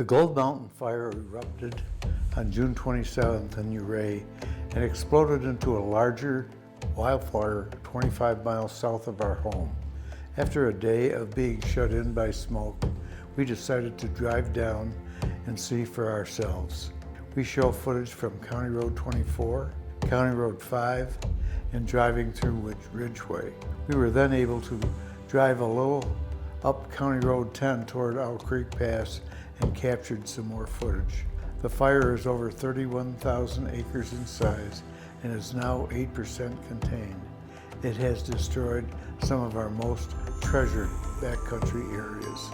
The Gold Mountain fire erupted on June 27th in Ridgway and exploded into a larger wildfire 25 miles south of our home. After a day of being shut in by smoke, we decided to drive down and see for ourselves. We show footage from County Road 24, County Road 5, and driving through Ridgway. We were then able to drive a little up County Road 10 toward Owl Creek Pass and captured some more footage. The fire is over 31,000 acres in size and is now 8% contained. It has destroyed some of our most treasured backcountry areas.